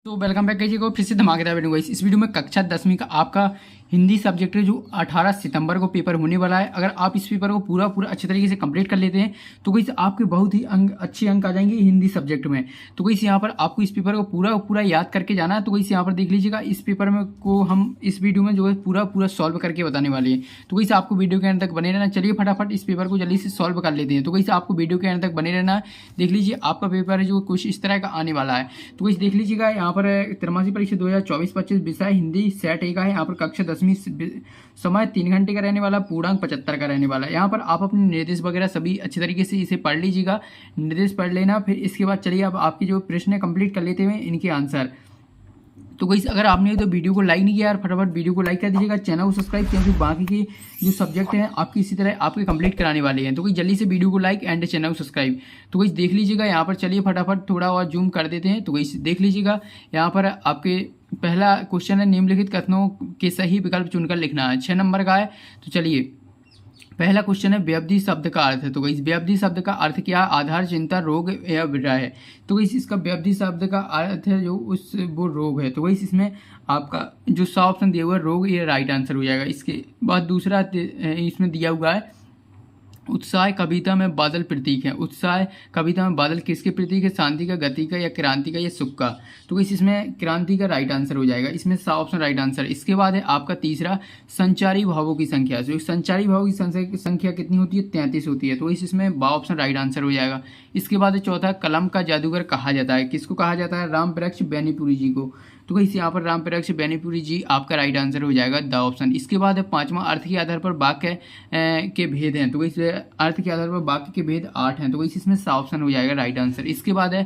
तो welcome back कीजिएगा फिर से धमाकेदार वीडियो गाइस। इस वीडियो में कक्षा 10वीं का आपका हिंदी सब्जेक्ट है जो 18 सितंबर को पेपर होने वाला है। अगर आप इस पेपर को पूरा अच्छे तरीके से कंप्लीट कर लेते हैं तो गाइस आपके बहुत ही अच्छे अंक आ जाएंगे हिंदी सब्जेक्ट में। तो गाइस यहाँ पर आपको इस पेपर को पूरा याद करके जाना है। तो गाइस यहाँ पर देख लीजिएगा, इस पेपर में को हम इस वीडियो में जो है पूरा सॉल्व करके बताने वाले हैं। तो गाइस आपको वीडियो के अंत तक बने रहना। चलिए फटाफट इस पेपर को जल्दी से सॉल्व कर लेते हैं। तो गाइस आपको वीडियो के अंत तक बने रहना है। देख लीजिए आपका पेपर है जो कुछ इस तरह का आने वाला है। तो गाइस देख लीजिएगा, यहाँ पर त्रैमासिक परीक्षा 2024-25 विषय हिंदी सेट ए का है। यहाँ पर कक्षा 10वीं समय 3 घंटे का रहने वाला, पूर्णांक 75 का रहने वाला है। यहाँ पर आप अपने निर्देश वगैरह सभी अच्छे तरीके से इसे पढ़ लीजिएगा, निर्देश पढ़ लेना। फिर इसके बाद चलिए अब आपकी जो प्रश्न है कंप्लीट कर लेते हुए इनके आंसर। तो गाइस अगर आपने तो वीडियो को लाइक नहीं किया यार, फटाफट वीडियो को लाइक कर दीजिएगा, चैनल को सब्सक्राइब, क्योंकि बाकी के जो सब्जेक्ट हैं आपकी इसी तरह आपके कंप्लीट कराने वाले हैं। तो गाइस जल्दी से वीडियो को लाइक एंड चैनल को सब्सक्राइब। तो गाइस देख लीजिएगा यहाँ पर, चलिए फटाफट थोड़ा और जूम कर देते हैं। तो गाइस देख लीजिएगा यहाँ पर आपके पहला क्वेश्चन है, निम्नलिखित कथनों के सही विकल्प चुनकर लिखना है। 6 नंबर का है। तो चलिए पहला क्वेश्चन है, व्यवधि शब्द का अर्थ है। तो इस व्यवधि शब्द का अर्थ क्या? आधार, चिंता, रोग या विरह है। तो इसका व्यवधि शब्द का अर्थ है जो वो रोग है। तो इसमें आपका जो सा ऑप्शन दिया हुआ है रोग, ये राइट आंसर हो जाएगा। इसके बाद दूसरा इसमें दिया हुआ है, उत्साह कविता में बादल प्रतीक है। उत्साह कविता में बादल किसके प्रतीक है? शांति का, गति का या क्रांति का या सुख का। तो इसमें क्रांति का राइट आंसर हो जाएगा। इसमें सा ऑप्शन राइट आंसर। इसके बाद है आपका तीसरा, संचारी भावों की संख्या। तो संचारी भावों की संख्या कितनी होती है? 33 होती है। तो इसमें बा ऑप्शन राइट आंसर हो जाएगा। इसके बाद चौथा, कलम का जादूगर कहा जाता है। किसको कहा जाता है? राम वृक्ष बैनीपुरी जी को। तो इस यहाँ पर राम वृक्ष बैनीपुरी जी आपका राइट आंसर हो जाएगा, द ऑप्शन। इसके बाद है पांचवा, अर्थ के आधार पर वाक्य के भेद हैं। तो इस अर्थ के आधार पर वाक्य के भेद 8 हैं। तो इसमें सा ऑप्शन हो जाएगा राइट आंसर। इसके बाद है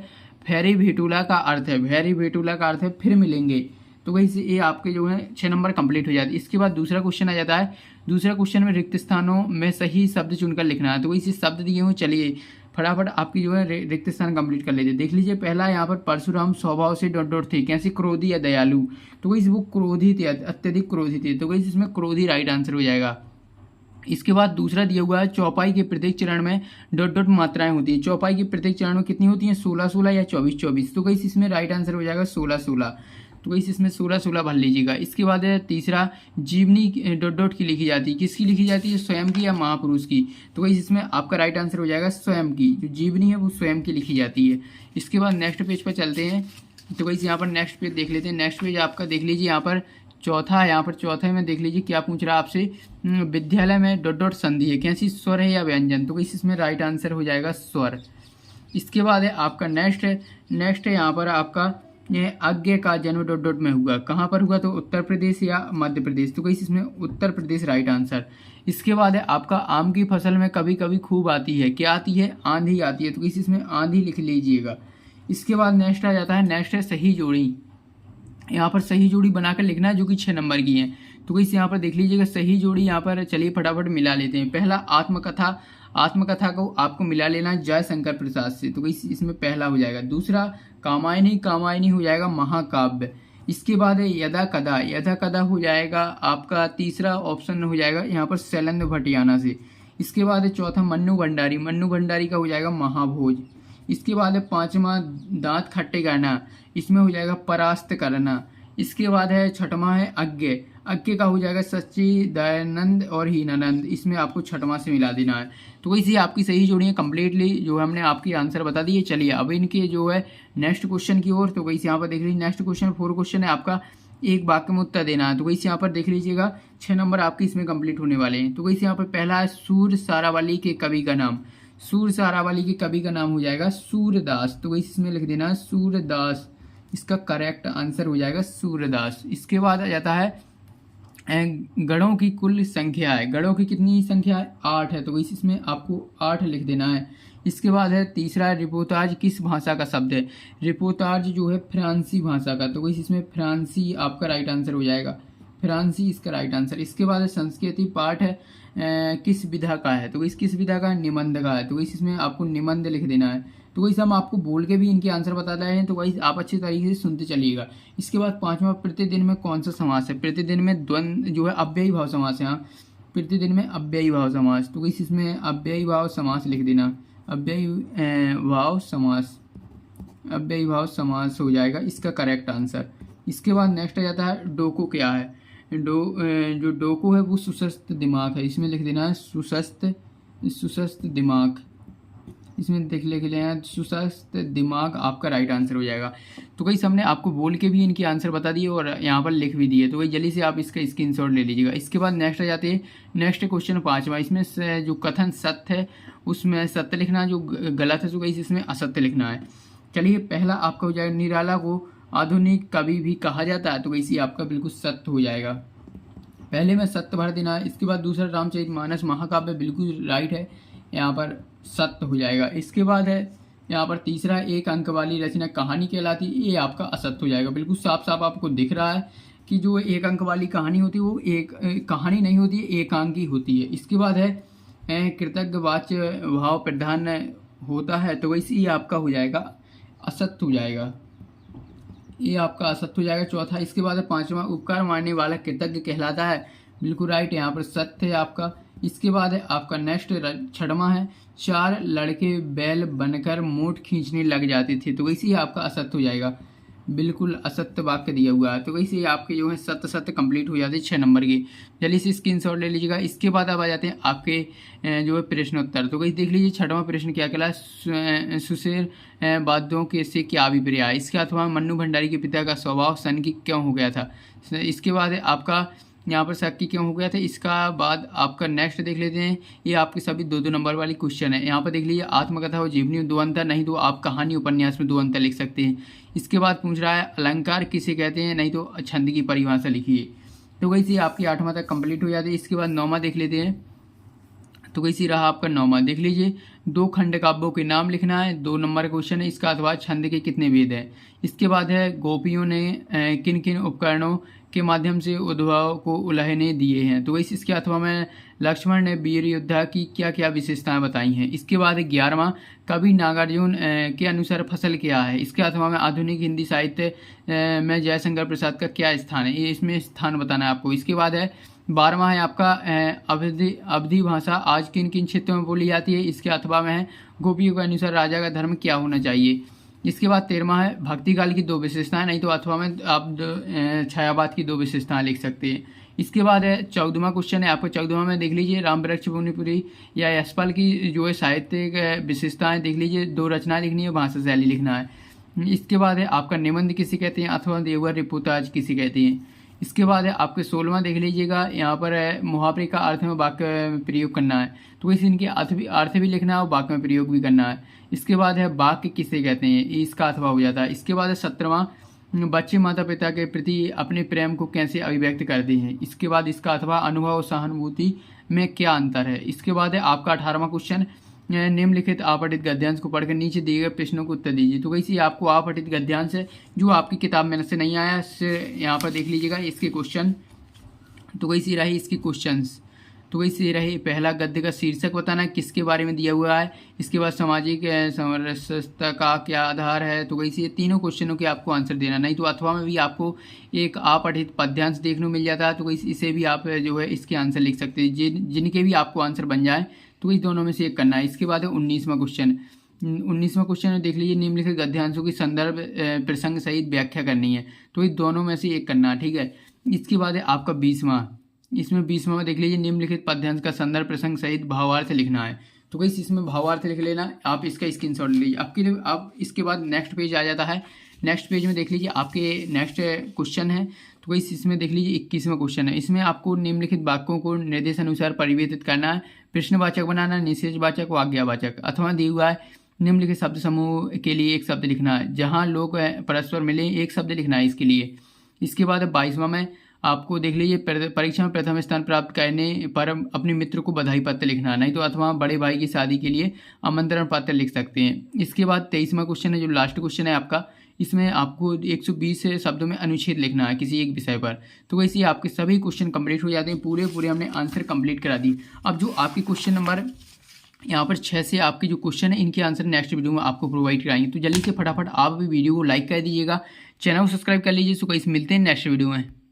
फेरी भेटूला का अर्थ है। फेरी भेटूला का अर्थ है फिर मिलेंगे। तो वही से ये आपके जो है 6 नंबर कंप्लीट हो जाते हैं। इसके बाद दूसरा क्वेश्चन आ जाता है। दूसरा क्वेश्चन में रिक्त स्थानों में सही शब्द चुनकर लिखना है। तो वही शब्द दिए हुए, चलिए फटाफट आपकी जो है रिक्त स्थान कंप्लीट कर लेते। देख लीजिए पहला यहाँ पर, परशुराम स्वभाव से डॉट डॉट थे, कैसे? क्रोधी या दयालु। तो वही वो क्रोधी थे, अत्यधिक क्रोधी थे। तो वही इसमें क्रोधी राइट आंसर हो जाएगा। इसके बाद दूसरा दिया हुआ है, चौपाई के प्रत्येक चरण में डॉट डॉट मात्राएं होती हैं। चौपाई के प्रत्येक चरण में कितनी होती हैं? 16-16 या 24-24। तो कहीं इसमें राइट आंसर हो जाएगा 16-16। तो कहीं इसमें 16-16 भर लीजिएगा। इसके बाद है तीसरा, जीवनी डॉट डॉट की लिखी जाती है। किसकी लिखी जाती है? स्वयं की या महापुरुष की। तो कहीं इसमें आपका राइट आंसर हो जाएगा स्वयं की। जो जीवनी है वो स्वयं की लिखी जाती है। इसके बाद नेक्स्ट पेज पर चलते हैं। तो कहीं यहाँ पर नेक्स्ट पेज देख लेते हैं। नेक्स्ट पेज आपका देख लीजिए, यहाँ पर चौथा है। यहाँ पर चौथे में देख लीजिए क्या पूछ रहा है आपसे, विद्यालय में डॉट डॉट संधि है, कैसी? स्वर है या व्यंजन। तो इसमें राइट आंसर हो जाएगा स्वर। इसके बाद है आपका नेक्स्ट है यहाँ पर आपका, आज्ञा का जन्म डॉट डॉट में हुआ, कहाँ पर हुआ? तो उत्तर प्रदेश या मध्य प्रदेश। तो इसमें उत्तर प्रदेश राइट आंसर। इसके बाद है आपका, आम की फसल में कभी कभी खूब आती है, क्या आती है? आंधी आती है। तो इसमें आंधी लिख लीजिएगा। इसके बाद नेक्स्ट आ जाता है, नेक्स्ट है सही जोड़ी। यहाँ पर सही जोड़ी बनाकर लिखना है जो कि 6 नंबर की है। तो इस यहाँ पर देख लीजिएगा सही जोड़ी यहाँ पर, चलिए फटाफट मिला लेते हैं। पहला, आत्मकथा को आपको मिला लेना है जयशंकर प्रसाद से। तो इसमें पहला हो जाएगा। दूसरा, कामायनी हो जाएगा महाकाव्य। इसके बाद है यदा कदा हो जाएगा आपका तीसरा ऑप्शन हो जाएगा यहाँ पर शैलेंद्र भटियाना से। इसके बाद है चौथा, मन्नू भंडारी का हो जाएगा महाभोज। इसके बाद है पांचवा, दांत खट्टे करना, इसमें हो जाएगा परास्त करना। इसके बाद है छठवां है अज्ञे का हो जाएगा सच्चिदानंद और हीनानंद, इसमें आपको छठवां से मिला देना है। तो वैसे आपकी सही जोड़ी है कंप्लीटली जो हमने आपकी आंसर बता दिए। चलिए अब इनके जो है नेक्स्ट क्वेश्चन की ओर। तो वैसे यहाँ पर देख लीजिए नेक्स्ट क्वेश्चन 4 क्वेश्चन है आपका, एक वाक्य में उत्तर देना है। तो वैसे यहाँ पर देख लीजिएगा 6 नंबर आपके इसमें कंप्लीट होने वाले हैं। तो वैसे यहाँ पर पहला है, सूर सारावली के कवि का नाम। सूर सारावली के कवि का नाम हो जाएगा सूरदास। तो वैसे इसमें लिख देना है सूरदास, इसका करेक्ट आंसर हो जाएगा सूरदास। इसके बाद आ जाता है गढ़ों की कुल संख्या है। गढ़ों की कितनी संख्या है? 8 है। तो इसमें आपको 8 लिख देना है। इसके बाद है तीसरा, रिपोर्टाज किस भाषा का शब्द है? रिपोर्टाज जो है फ्रांसी भाषा का। तो इसमें फ्रांसी आपका राइट आंसर हो जाएगा, फ्रांसी इसका राइट आंसर। इसके बाद है संस्कृति पाठ है किस विधा का है? तो किस विधा का? निबंध का है। तो इसमें आपको निबंध लिख देना है। तो वही हम आपको बोल के भी इनके आंसर बता रहे हैं, तो वही आप अच्छे तरीके से सुनते चलिएगा। इसके बाद पांचवा, प्रतिदिन में कौन सा समास है? प्रतिदिन में द्वंद्व जो है अव्ययी भाव समास है। हाँ, प्रतिदिन में अव्ययी भाव समास। तो इसमें अव्ययी भाव समास लिख देना, अव्ययी भाव समास। अव्ययीभाव समास हो जाएगा इसका करेक्ट आंसर। इसके बाद नेक्स्ट आ जाता है डोको क्या है। जो डोको है वो सुस्वस्थ दिमाग है, इसमें लिख देना है सुस्वस्थ दिमाग, इसमें देख ले के लिए सुस्वस्थ दिमाग आपका राइट आंसर हो जाएगा। तो कई सबने आपको बोल के भी इनके आंसर बता दिए और यहाँ पर लिख भी दिए, तो वही जल्दी से आप इसका स्क्रीनशॉट ले लीजिएगा। इसके बाद नेक्स्ट आ जाते हैं नेक्स्ट क्वेश्चन 5वां। इसमें जो कथन सत्य है उसमें सत्य लिखना है, जो गलत है तो कहीं इसमें असत्य लिखना है। चलिए पहला आपका हो जाएगा निराला को आधुनिक कवि भी कहा जाता है, तो वैसे आपका बिल्कुल सत्य हो जाएगा। पहले में सत्य भर देना है। इसके बाद दूसरा रामचरितमानस महाकाव्य बिल्कुल राइट है, यहाँ पर सत्य हो जाएगा। इसके बाद है यहाँ पर तीसरा एक अंक वाली रचना कहानी कहलाती है, ये आपका असत्य हो जाएगा। बिल्कुल साफ साफ आपको दिख रहा है कि जो एक अंक वाली कहानी होती है वो एक कहानी नहीं होती है, एकांकी होती है। इसके बाद है कृतज्ञवाच्य भाव प्रधान होता है, तो वैसे ये आपका हो जाएगा असत्य हो जाएगा, ये आपका असत्य हो जाएगा चौथा। इसके बाद है 5वां उपकार मानने वाला कृतज्ञ कहलाता है, बिल्कुल राइट, यहाँ पर सत्य है आपका। इसके बाद है आपका नेक्स्ट 6वां है 4 लड़के बैल बनकर मोट खींचने लग जाते थे, तो वैसे ही आपका असत्य हो जाएगा, बिल्कुल असत्य वाक्य दिया हुआ है। तो वैसे ही आपके जो है सत्य सत्य कंप्लीट हो जाते हैं 6 नंबर की। जल्दी से स्क्रीनशॉट ले लीजिएगा। इसके बाद अब आ जाते हैं आपके जो है प्रश्नोत्तर। तो वैसे देख लीजिए 6वां प्रश्न क्या कहला, सुशेर वाद्यों के से क्या अभिप्राय है। इसके अथवा मन्नू भंडारी के पिता का स्वभाव सन की क्यों हो गया था। इसके बाद है आपका यहाँ पर शक की क्यों हो गया था। इसका बाद आपका नेक्स्ट देख लेते हैं, ये आपके सभी 2-2 नंबर वाली क्वेश्चन है। यहाँ पर देख लीजिए आत्मकथा और जीवनी 2 अंतर, नहीं तो आप कहानी उपन्यास में 2 अंतर लिख सकते हैं। इसके बाद पूछ रहा है अलंकार किसे कहते हैं, नहीं तो छंद की परिभाषा लिखिए। तो वैसे आपकी 8वां तक कंप्लीट हो जाती है। इसके बाद 9वां देख लेते हैं। तो कैसी रहा आपका 9वां देख लीजिए 2 खंड काव्यों के नाम लिखना है, 2 नंबर क्वेश्चन है। इसका अथवा छंद के कितने वेद हैं। इसके बाद है गोपियों ने किन किन उपकरणों के माध्यम से उद्धव को उल्हने दिए हैं। तो वैसे इसके अथवा में लक्ष्मण ने वीर योद्धा की क्या क्या विशेषताएं बताई हैं। इसके बाद 11वां कवि नागार्जुन के अनुसार फसल क्या है। इसके अथवा में आधुनिक हिंदी साहित्य में जयशंकर प्रसाद का क्या स्थान है, ये इसमें स्थान बताना है आपको। इसके बाद है 12वां है आपका अवधी भाषा आज किन किन क्षेत्रों में बोली जाती है। इसके अथवा में है गोपियों के अनुसार राजा का धर्म क्या होना चाहिए। इसके बाद 13वां है भक्ति काल की 2 विशेषताएं, नहीं तो अथवा में आप छायावाद की 2 विशेषताएं लिख सकते हैं। इसके बाद है 14वां क्वेश्चन है आपका। 14वां में देख लीजिए राम वृक्ष भुवनपुरी या यशपाल की जो है साहित्यिक विशेषताएं देख लीजिए, 2 रचनाएं लिखनी है, भाषा शैली लिखना है। इसके बाद है आपका निबंध किसे कहते हैं अथवा देवघर रिपोर्टाज किसे कहते हैं। इसके बाद है आपके 16वां देख लीजिएगा, यहाँ पर है मुहावरे का अर्थ में वाक्य में प्रयोग करना है, तो वैसे इनके अर्थ भी लिखना है और वाक्य में प्रयोग भी करना है। इसके बाद है वाक्य किसे कहते हैं, इसका अथवा हो जाता है। इसके बाद है 17वां बच्चे माता पिता के प्रति अपने प्रेम को कैसे अभिव्यक्त करते हैं। इसके बाद इसका अथवा अनुभव और सहानुभूति में क्या अंतर है। इसके बाद है आपका 18वां क्वेश्चन निम्नलिखित अपठित गद्यांश को पढ़कर नीचे दिए गए प्रश्नों को उत्तर दीजिए। तो वैसे आपको अपठित गद्यांश है जो आपकी किताब में से नहीं आया, यहाँ पर देख लीजिएगा इसके क्वेश्चन। तो वैसे रही इसके क्वेश्चंस। तो वैसे रहे पहला गद्य का शीर्षक बताना है किसके बारे में दिया हुआ है। इसके बाद सामाजिक समरसता का क्या आधार है। तो वैसे ये तीनों क्वेश्चनों के आपको आंसर देना, नहीं तो अथवा में भी आपको एक अपठित पद्यांश देखने को मिल जाता है, तो वैसे इसे भी आप जो है इसके आंसर लिख सकते हैं। जिनके भी आपको आंसर बन जाए तो इस दोनों में से एक करना है। इसके बाद है 19वां क्वेश्चन। 19वां क्वेश्चन देख लीजिए निम्नलिखित गद्यांशों की संदर्भ प्रसंग सहित व्याख्या करनी है, तो इस दोनों में से एक करना है, ठीक है। इसके बाद है आपका 20वां। इसमें 20वां में देख लीजिए निम्नलिखित पद्यांश का संदर्भ प्रसंग सहित भावार्थ लिखना है, तो गाइस इसमें भावार्थ लिख लेना, आप इसका स्क्रीनशॉट ले लीजिए आपके लिए। अब इसके बाद नेक्स्ट पेज आ जाता है। नेक्स्ट पेज में देख लीजिए आपके नेक्स्ट क्वेश्चन है, तो गाइस इसमें देख लीजिए 21वां क्वेश्चन है। इसमें आपको निम्नलिखित वाक्यों को निर्देश अनुसार परिवर्तित करना है, प्रश्नवाचक बनाना, निषेधवाचक व आज्ञावाचक। अथवा दिया हुआ है निम्नलिखित शब्द समूह के लिए एक शब्द लिखना है, जहाँ लोग परस्पर मिले एक शब्द लिखना है इसके लिए। इसके बाद 22वां में आपको देख लीजिए परीक्षा में प्रथम स्थान प्राप्त करने पर अपने मित्र को बधाई पत्र लिखना, नहीं तो अथवा बड़े भाई की शादी के लिए आमंत्रण पत्र लिख सकते हैं। इसके बाद 23वां क्वेश्चन है जो लास्ट क्वेश्चन है आपका, इसमें आपको 120 शब्दों में अनुच्छेद लिखना है किसी एक विषय पर। तो वैसे ही आपके सभी क्वेश्चन कंप्लीट हो जाते हैं, पूरे हमने आंसर कंप्लीट करा दी। अब जो आपके क्वेश्चन नंबर यहाँ पर 6 से आपके जो क्वेश्चन है इनके आंसर नेक्स्ट वीडियो में आपको प्रोवाइड कराएंगे, तो जल्दी से फटाफट आप भी वीडियो को लाइक कर दीजिएगा, चैनल को सब्सक्राइब कर लीजिए। सो गाइस मिलते हैं नेक्स्ट वीडियो में।